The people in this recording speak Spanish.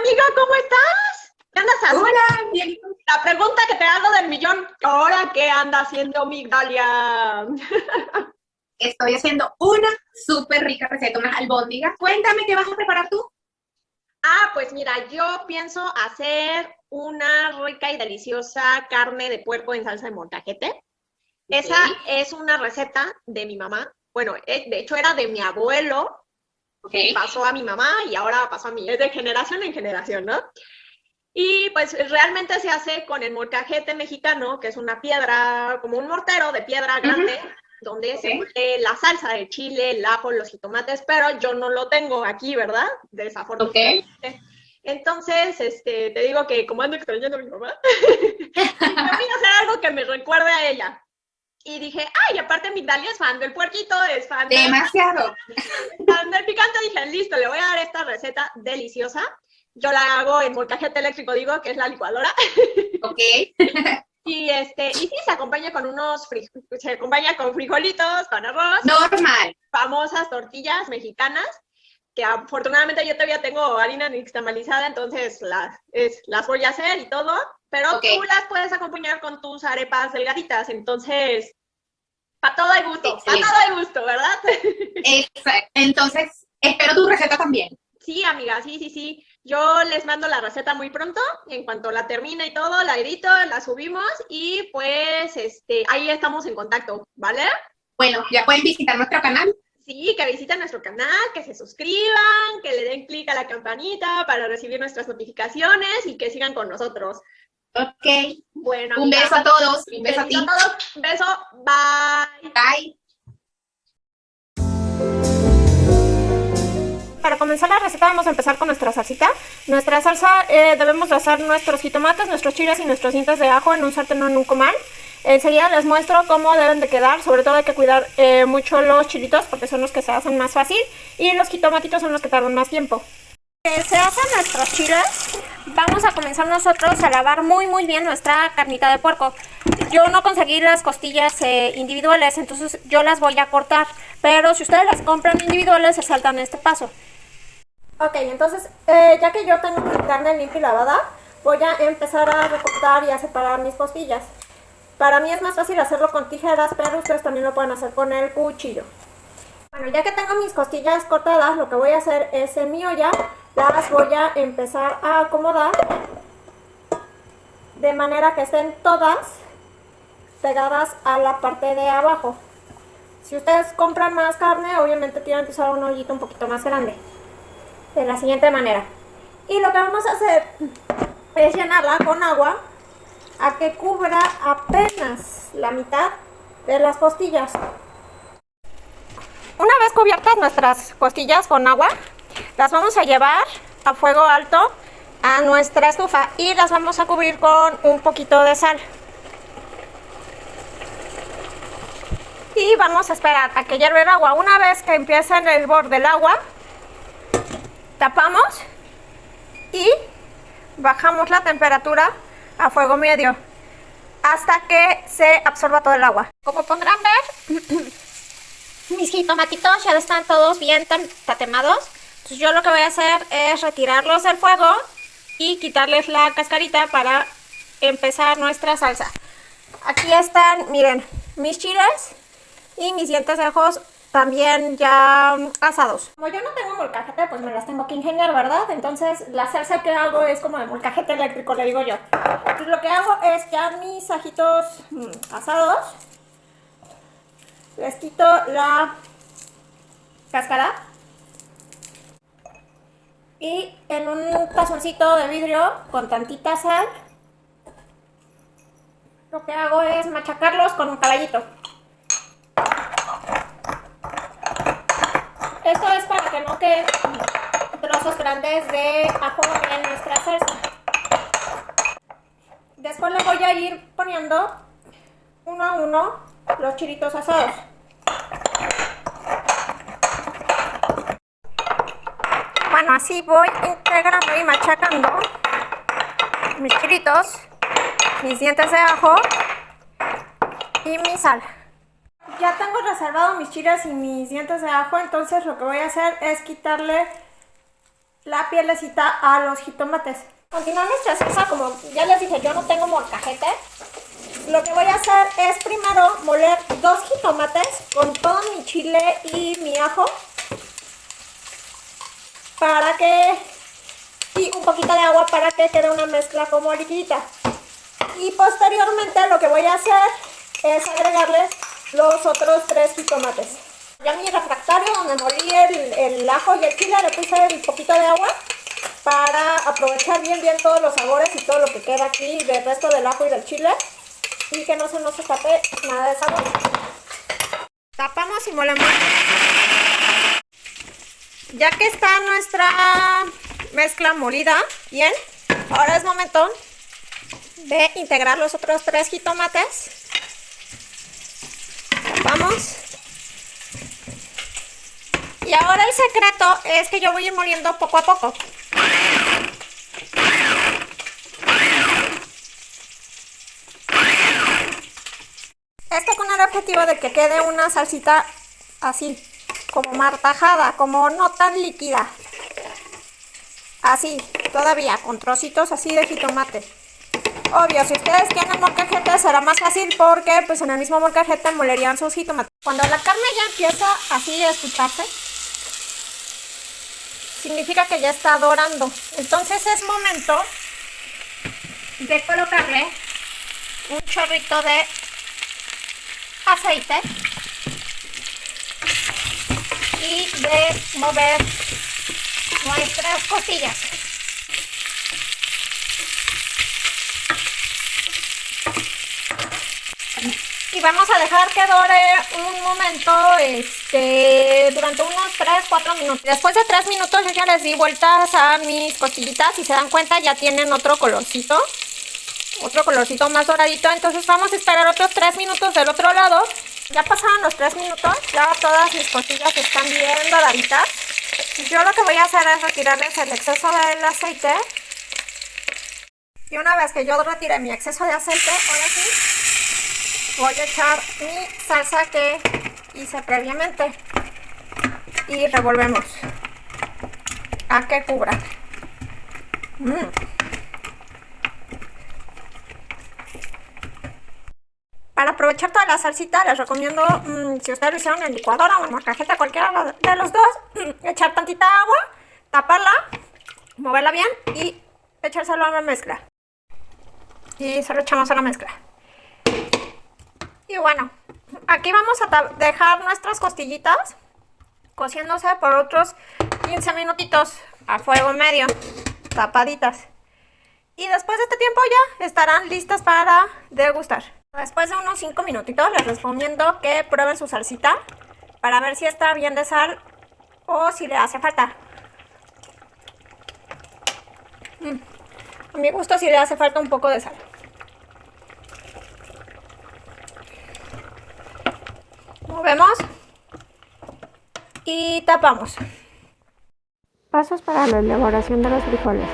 amiga, ¿cómo estás? ¿Qué andas haciendo? Hola, bien. La pregunta que te hago del millón. ¿Ahora qué anda haciendo Migdalia? Estoy haciendo una súper rica receta, unas albóndigas. Cuéntame qué vas a preparar tú. Pues mira, yo pienso hacer una rica y deliciosa carne de puerco en salsa de molcajete. Ok, Esa es una receta de mi mamá. Bueno, de hecho era de mi abuelo, ok. pasó a mi mamá y ahora pasó a mí. Es de generación en generación, ¿no? Y pues realmente se hace con el molcajete mexicano, que es una piedra, como un mortero de piedra Ujú, grande, donde ok, se pone la salsa de chile, el ajo, los jitomates, pero yo no lo tengo aquí, ¿verdad? ok. Desafortunadamente. Entonces, te digo que como ando extrañando a mi mamá, dije, voy a hacer algo que me recuerde a ella. Y dije, ay, aparte Migdalia es fan del puerquito, es Demasiado. fan del picante, dije, listo, le voy a dar esta receta deliciosa. Yo la hago en molcajete eléctrico, digo, que es la licuadora. Ok. Y sí, se acompaña con se acompaña con frijolitos, con arroz, Normal. famosas tortillas mexicanas, que afortunadamente yo todavía tengo harina nixtamalizada, entonces las voy a hacer y todo, pero Ok, tú las puedes acompañar con tus arepas delgaditas, entonces, para todo hay gusto, para todo excelente. hay gusto, ¿verdad? Exacto. Entonces, espero tu receta también. Sí, amiga, sí, sí, sí. Yo les mando la receta muy pronto. En cuanto la termine y todo, la edito, la subimos y pues ahí estamos en contacto, ¿vale? Bueno, ya pueden visitar nuestro canal. Sí, que visiten nuestro canal, que se suscriban, que le den clic a la campanita para recibir nuestras notificaciones y que sigan con nosotros. Ok. Bueno, Un amiga, beso a todos. Un beso a besito a ti. todos. Beso, bye. Bye. Para comenzar la receta vamos a empezar con nuestra salsita. Nuestra salsa debemos de hacer nuestros jitomates, nuestros chiles y nuestros dientes de ajo en un sartén o en un comal. Enseguida les muestro cómo deben de quedar. Sobre todo hay que cuidar mucho los chilitos porque son los que se hacen más fácil y los jitomatitos son los que tardan más tiempo. Se hacen nuestros chiles. Vamos a comenzar nosotros a lavar muy bien nuestra carnita de puerco. Yo no conseguí las costillas individuales, entonces yo las voy a cortar, pero si ustedes las compran individuales se saltan este paso. Ok, entonces ya que yo tengo mi carne limpia y lavada, voy a empezar a recortar y a separar mis costillas. Para mí es más fácil hacerlo con tijeras, pero ustedes también lo pueden hacer con el cuchillo. Bueno, ya que tengo mis costillas cortadas, lo que voy a hacer es en mi olla, las voy a empezar a acomodar de manera que estén todas pegadas a la parte de abajo. Si ustedes compran más carne, obviamente tienen que usar una ollita un poquito más grande. De la siguiente manera. Y lo que vamos a hacer es llenarla con agua a que cubra apenas la mitad de las costillas. Una vez cubiertas nuestras costillas con agua, las vamos a llevar a fuego alto a nuestra estufa y las vamos a cubrir con un poquito de sal. Y vamos a esperar a que hierva el agua. Una vez que empiece en el borde del agua, tapamos y bajamos la temperatura a fuego medio hasta que se absorba todo el agua. Como podrán ver, mis jitomatitos ya están todos bien tatemados. Entonces yo lo que voy a hacer es retirarlos del fuego y quitarles la cascarita para empezar nuestra salsa. Aquí están, miren, mis chiles y mis dientes de ajos también ya asados. Como yo no tengo molcajete, pues me las tengo que ingeniar, ¿verdad? Entonces la salsa que hago es como de molcajete eléctrico, le digo yo. Entonces lo que hago es ya mis ajitos asados, les quito la cáscara y en un tazoncito de vidrio con tantita sal, lo que hago es machacarlos con un caballito. Esto es para que no queden trozos grandes de ajo en nuestra salsa. Después le voy a ir poniendo uno a uno los chilitos asados. Bueno, así voy integrando y machacando mis chilitos, mis dientes de ajo y mi sal. Ya tengo reservado mis chiles y mis dientes de ajo, entonces lo que voy a hacer es quitarle la pielecita a los jitomates. Continuando nuestra salsa, como ya les dije, yo no tengo molcajete. Lo que voy a hacer es primero moler 2 jitomates con todo mi chile y mi ajo y un poquito de agua para que quede una mezcla como liquidita. Y posteriormente lo que voy a hacer es agregarle los otros 3 jitomates. Ya en mi refractario donde molí el ajo y el chile le puse un poquito de agua para aprovechar bien todos los sabores y todo lo que queda aquí del resto del ajo y del chile y que no se nos escape nada de sabor. Tapamos y molemos. Ya que está nuestra mezcla molida bien, ahora es momento de integrar los otros 3 jitomates. Tapamos. Y ahora el secreto es que yo voy a ir moliendo poco a poco. Esto con el objetivo de que quede una salsita así, como martajada, como no tan líquida. Así, todavía, con trocitos así de jitomate. Obvio, si ustedes tienen molcajete será más fácil porque pues en el mismo molcajete molerían sus jitomates. Cuando la carne ya empieza así a escucharse, significa que ya está dorando. Entonces es momento de colocarle un chorrito de aceite y de mover nuestras costillas. Y vamos a dejar que dore un momento, durante unos 3-4 minutos. Después de 3 minutos yo ya les di vueltas a mis costillitas. Si se dan cuenta ya tienen otro colorcito más doradito. Entonces vamos a esperar otros 3 minutos del otro lado. Ya pasaron los 3 minutos, ya todas mis costillas están bien doraditas. Yo lo que voy a hacer es retirarles el exceso del aceite. Y una vez que yo retire mi exceso de aceite, ahora sí voy a echar mi salsa que hice previamente y revolvemos a que cubra. Para aprovechar toda la salsita les recomiendo, si ustedes lo hicieron en licuadora o en molcajete, cualquiera de los dos, echar tantita agua, taparla, moverla bien y echárselo a la mezcla. Y se lo echamos a la mezcla. Y bueno, aquí vamos a dejar nuestras costillitas cociéndose por otros 15 minutitos a fuego medio, tapaditas. Y después de este tiempo ya estarán listas para degustar. Después de unos 5 minutitos les recomiendo que prueben su salsita para ver si está bien de sal o si le hace falta. A mi gusto sí le hace falta un poco de sal. Movemos y tapamos. Pasos para la elaboración de los frijoles.